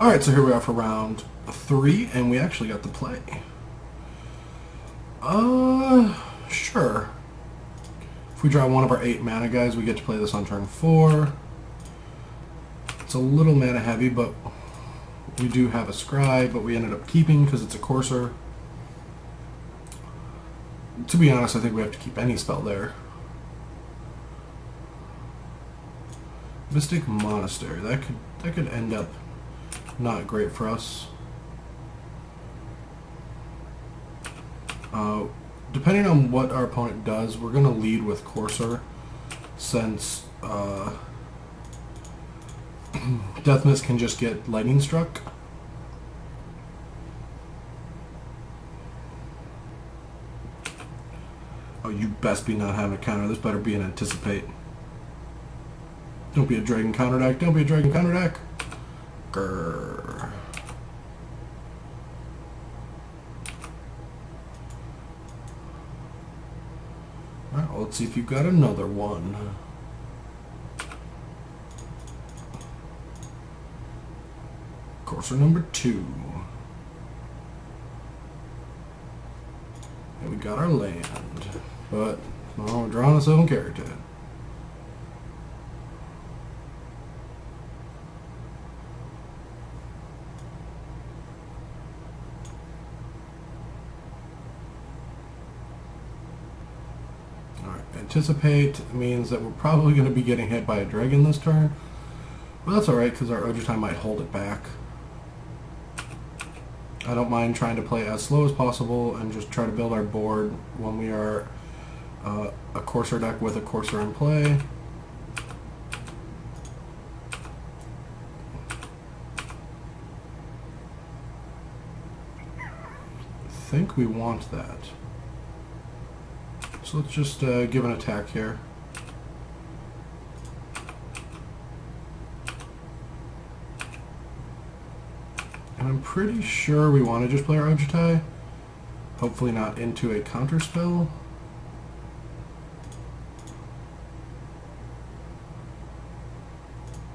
Alright, so here we are for round 3, and we actually got to play. Sure. If we draw one of our 8 mana guys, we get to play this on turn 4. It's a little mana heavy, but we do have a Scry, but we ended up keeping because it's a Courser. To be honest, I think we have to keep any spell there. Mystic Monastery, that could end up not great for us. Depending on what our opponent does, we're going to lead with Courser, since Death Mist can just get lightning struck. Oh, you best be not having a counter. This better be an Anticipate. Don't be a Dragon counter deck. Don't be a Dragon counter deck. Grrr. Alright, well, let's see if you've got another one. Courser number 2. And we got our land. But, well, we're drawing a 7 character. Anticipate means that we're probably going to be getting hit by a dragon this turn. But that's alright, because our Ojutai might hold it back. I don't mind trying to play as slow as possible and just try to build our board when we are a Courser deck with a Courser in play. I think we want that. So let's just give an attack here. And I'm pretty sure we want to just play our Ojutai. Hopefully not into a counter spell.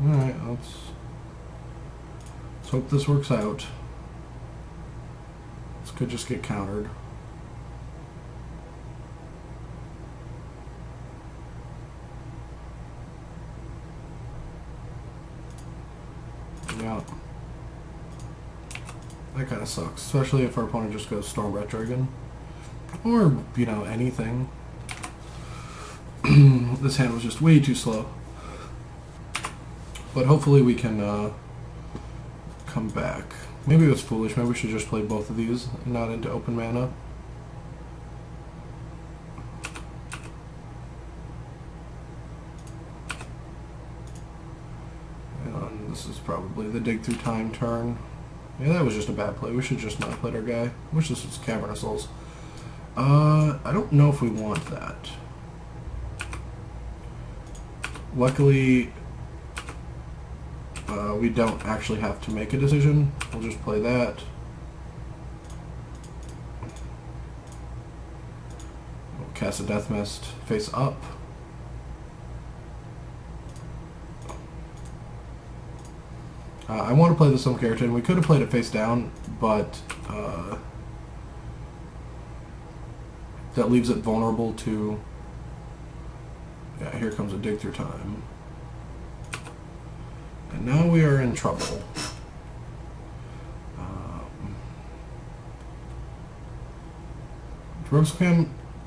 Alright, let's hope this works out. This could just get countered. Yeah. That kind of sucks, especially if our opponent just goes Storm Rat Dragon. Or, you know, anything. This hand was just way too slow. But hopefully we can come back. Maybe it was foolish. Maybe we should just play both of these and not into open mana. And this is probably the Dig Through Time turn. Yeah, that was just a bad play. We should just not play our guy. Wish this was Cavern of Souls. I don't know if we want that. Luckily, we don't actually have to make a decision. We'll just play that. We'll cast a Death Mist face up. I want to play the Stone Keratin. We could have played it face down, but that leaves it vulnerable to... Yeah, here comes a Dig Through Time. And now we are in trouble.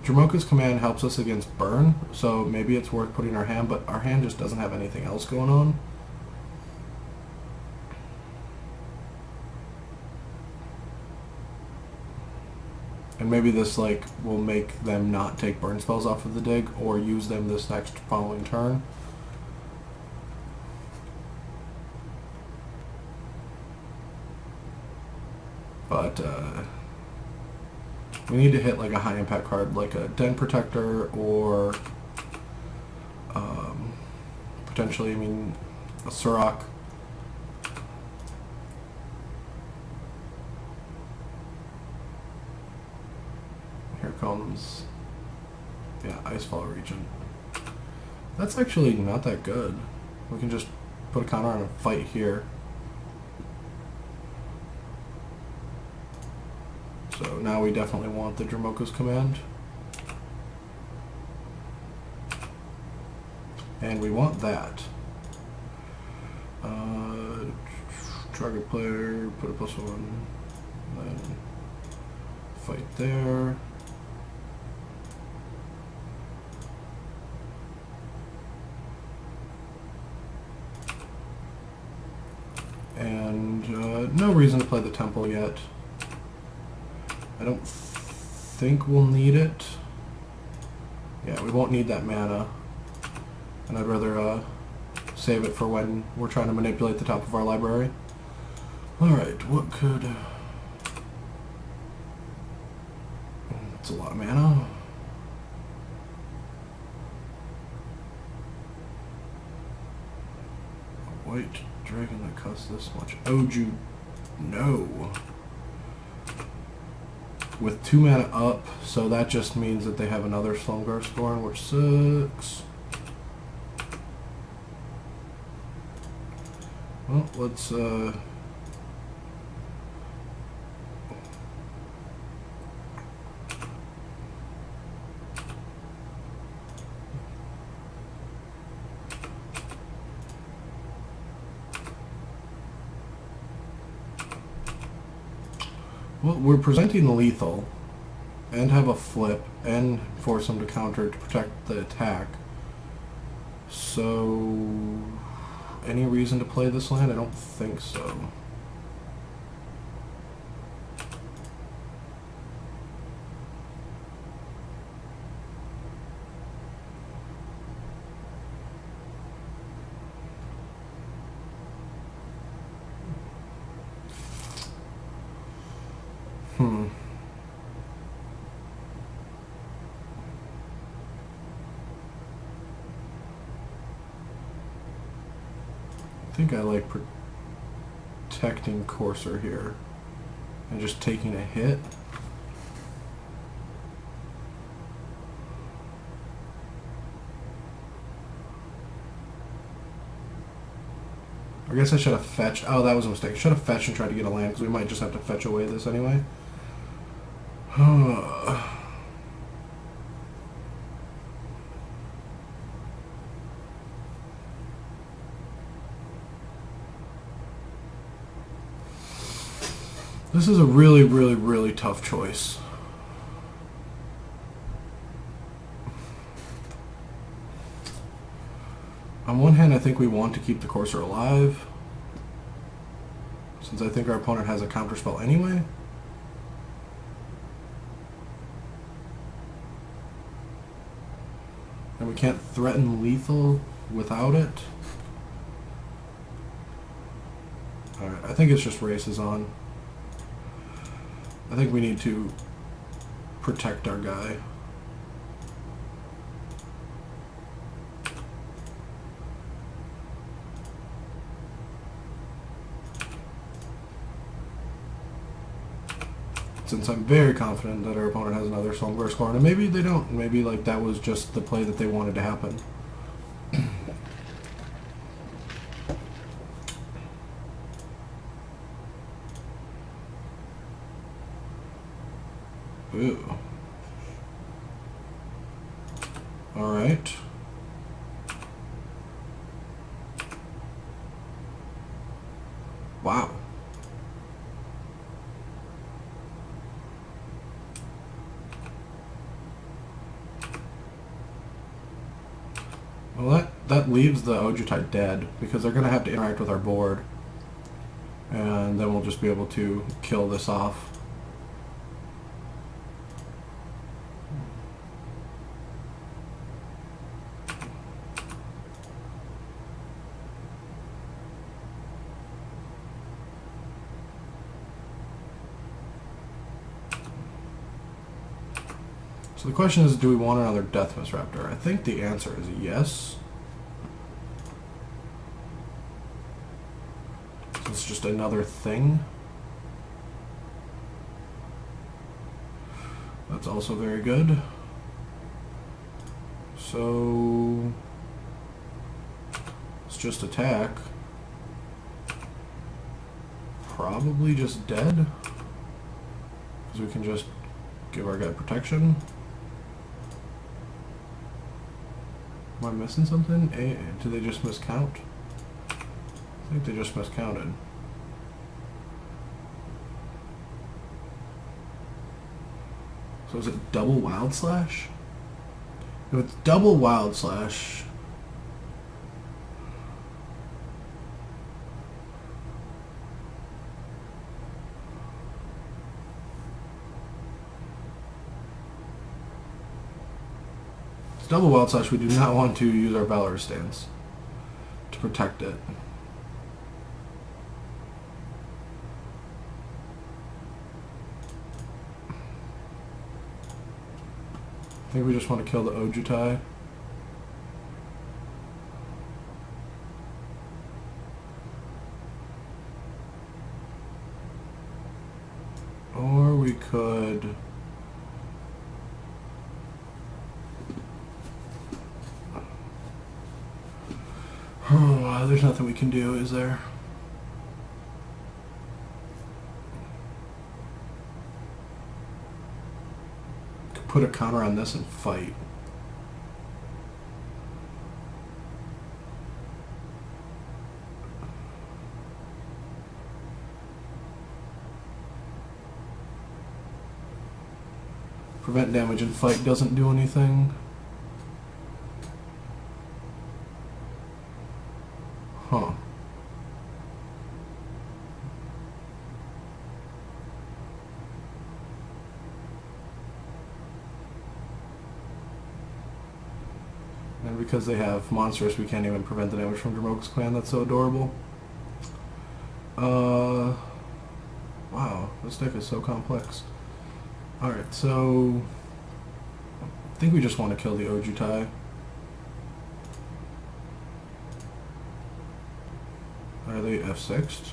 Dromoka's Command helps us against burn, so maybe it's worth putting our hand, but our hand just doesn't have anything else going on. And maybe this like will make them not take burn spells off of the dig or use them this next following turn. But we need to hit like a high impact card like a Den Protector or potentially, I mean, a Surrak. Here comes, yeah, Icefall Regent. That's actually not that good. We can just put a counter on a fight here. So now we definitely want the Dramoka's Command. And we want that. Target player, put a +1, then fight there. And no reason to play the Temple yet. I don't think we'll need it. Yeah, we won't need that mana. And I'd rather save it for when we're trying to manipulate the top of our library. Alright, what could... That's a lot of mana. A white dragon that costs this much. Oju... No. With 2 mana up, so that just means that they have another Slumgar Scorn, which sucks. Well, let's well, we're presenting lethal and have a flip and force them to counter to protect the attack. So, any reason to play this land? I don't think so. I think I like protecting Courser here and just taking a hit. I guess I should have fetched. Oh, that was a mistake. I should have fetched and tried to get a land because we might just have to fetch away this anyway. This is a really, really, really tough choice. On one hand, I think we want to keep the Courser alive, since I think our opponent has a counterspell anyway. And we can't threaten lethal without it. Alright, I think it's just races on. I think we need to protect our guy. Since I'm very confident that our opponent has another Slumgar Scorn, and maybe they don't. Maybe like that was just the play that they wanted to happen. Ooh. All right. Wow. Well, that leaves the Ojutai dead because they're going to have to interact with our board, and then we'll just be able to kill this off. So the question is, do we want another Deathmist Raptor? I think the answer is yes. So it's just another thing. That's also very good. So let's just attack. Probably just dead. Because because we can just give our guy protection. Am I missing something? Did they just miscount? I think they just miscounted. So is it double Wild Slash? If it's double Wild Slash... Double Wild Slash, we do not want to use our Valor stance to protect it. I think we just want to kill the Ojutai. Or we could... Oh, there's nothing we can do, is there? Could put a counter on this and fight. Prevent damage and fight doesn't do anything. Huh. And because they have monsters, we can't even prevent the damage from Dromoka's clan. That's so adorable. Wow, this deck is so complex. Alright, so... I think we just want to kill the Ojutai. Are they F6'd?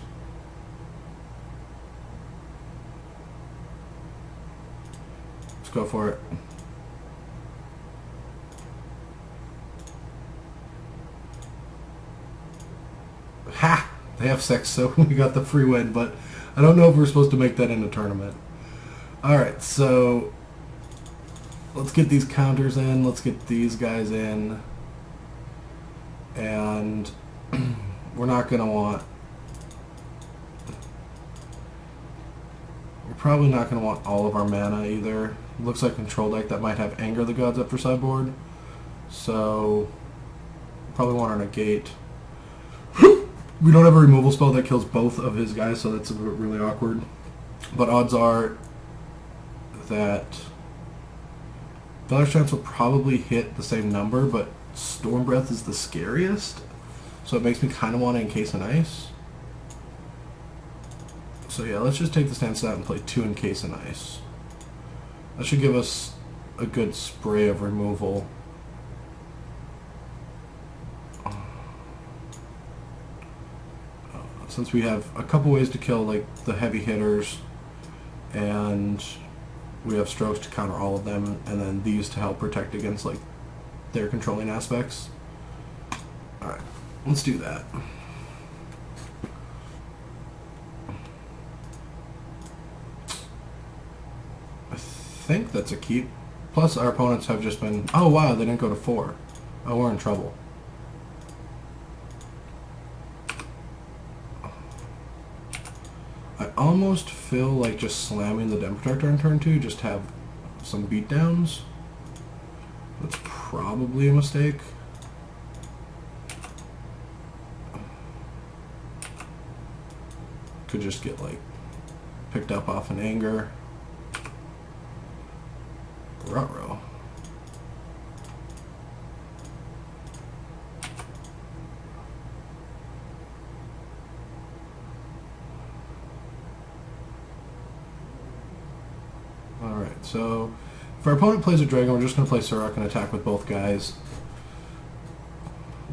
Let's go for it. Ha! They have F6, so we got the free win, but I don't know if we're supposed to make that in a tournament. Alright, so let's get these counters in, let's get these guys in, and we're not going to want... We're probably not going to want all of our mana either. Looks like control deck that might have Anger of the Gods up for sideboard. So, probably want our negate. We don't have a removal spell that kills both of his guys, so that's really awkward. But odds are that Valor's Chance will probably hit the same number, but Storm Breath is the scariest. So it makes me kind of want to Encase in Ice. So yeah, let's just take the stance out and play 2 Encase in Ice. That should give us a good spray of removal. Since we have a couple ways to kill like the heavy hitters, and we have strokes to counter all of them, and then these to help protect against like their controlling aspects. Alright. Let's do that. I think that's a keep. Plus our opponents have just been... Oh wow, they didn't go to 4. Oh, we're in trouble. I almost feel like just slamming the Den Protector on turn 2, just have some beatdowns. That's probably a mistake. Could just get like picked up off an Anger. Ruh-roh. Alright, so if our opponent plays a Dragon, we're just going to play Surrak and attack with both guys.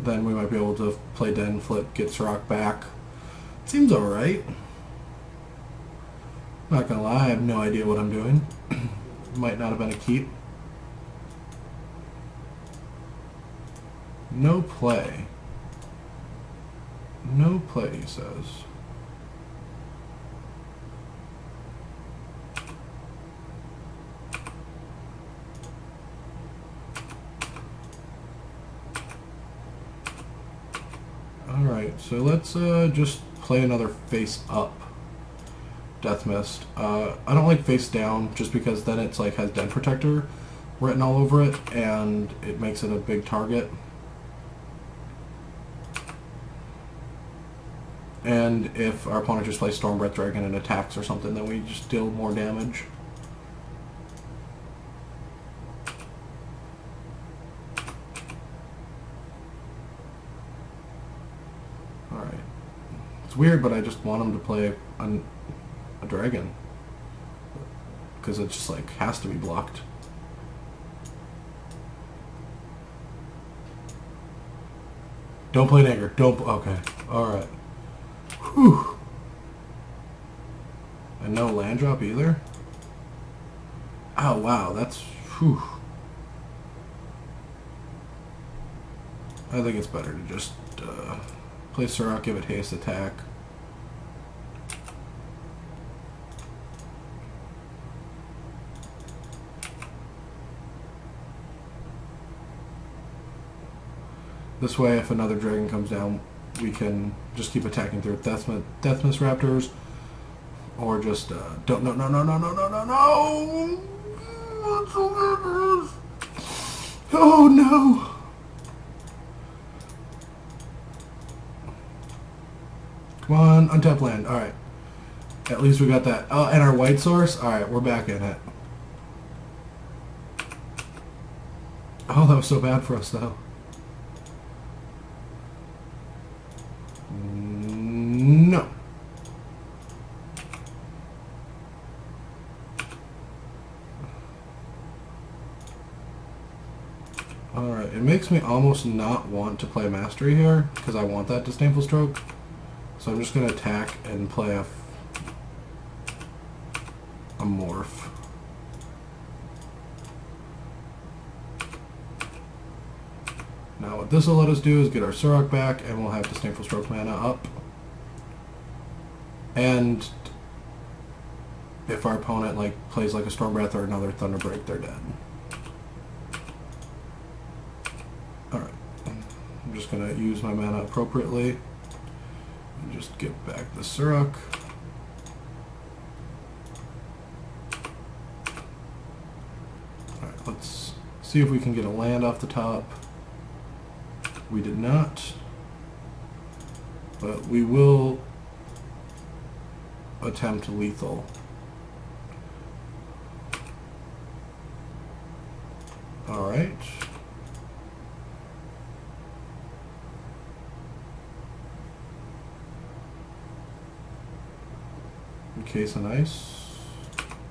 Then we might be able to play Den, flip, get Surrak back. Seems alright. Not gonna lie, I have no idea what I'm doing. Might not have been a keep. No play. No play, he says. Alright, so let's just play another face up Death Mist. I don't like face down just because then it's like has Den Protector written all over it and it makes it a big target. And if our opponent just plays Stormbreath Dragon and attacks or something, then we just deal more damage. Alright. It's weird, but I just want him to play a dragon. Because it just like has to be blocked. Don't play Nagger. Don't. Okay. Alright. Whew. And no land drop either? Oh, wow. That's... Whew. I think it's better to just play Surrock, give it haste attack. This way, if another dragon comes down, we can just keep attacking through Death Mist Raptors, or just don't no. Oh no! Come on, untap land. All right, at least we got that. Oh, and our white source. All right, we're back in it. Oh, that was so bad for us though. No. Alright, it makes me almost not want to play Mastery here, because I want that Disdainful Stroke. So I'm just going to attack and play a Morph. Now what this will let us do is get our Surrock back, and we'll have Disdainful Stroke mana up. And if our opponent like plays like a Stormbreath or another Thunderbreak, they're dead. Alright. I'm just going to use my mana appropriately. And just get back the Surrock. Alright, let's see if we can get a land off the top. We did not. But we will attempt lethal. Alright. Encase in ice.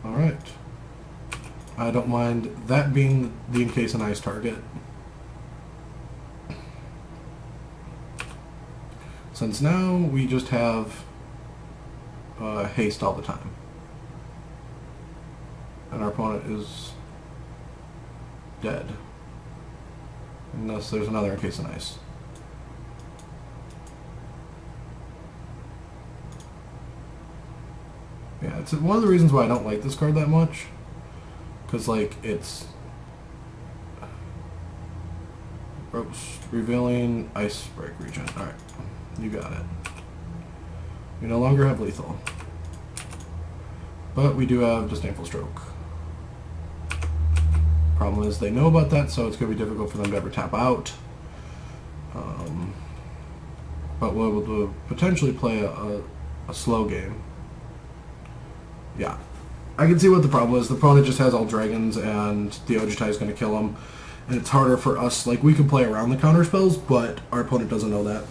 Alright. I don't mind that being the encase in ice target. Since now we just have haste all the time. And our opponent is dead. Unless there's another encase in ice. Yeah, it's one of the reasons why I don't like this card that much. Because, like, it's revealing Ice Break region. Alright, you got it. We no longer have lethal. But we do have Disdainful Stroke. Problem is they know about that, so it's going to be difficult for them to ever tap out. But we'll be able to potentially play a slow game. Yeah. I can see what the problem is. The opponent just has all dragons and the Ojutai is going to kill him. And it's harder for us. Like, we can play around the counter spells, but our opponent doesn't know that.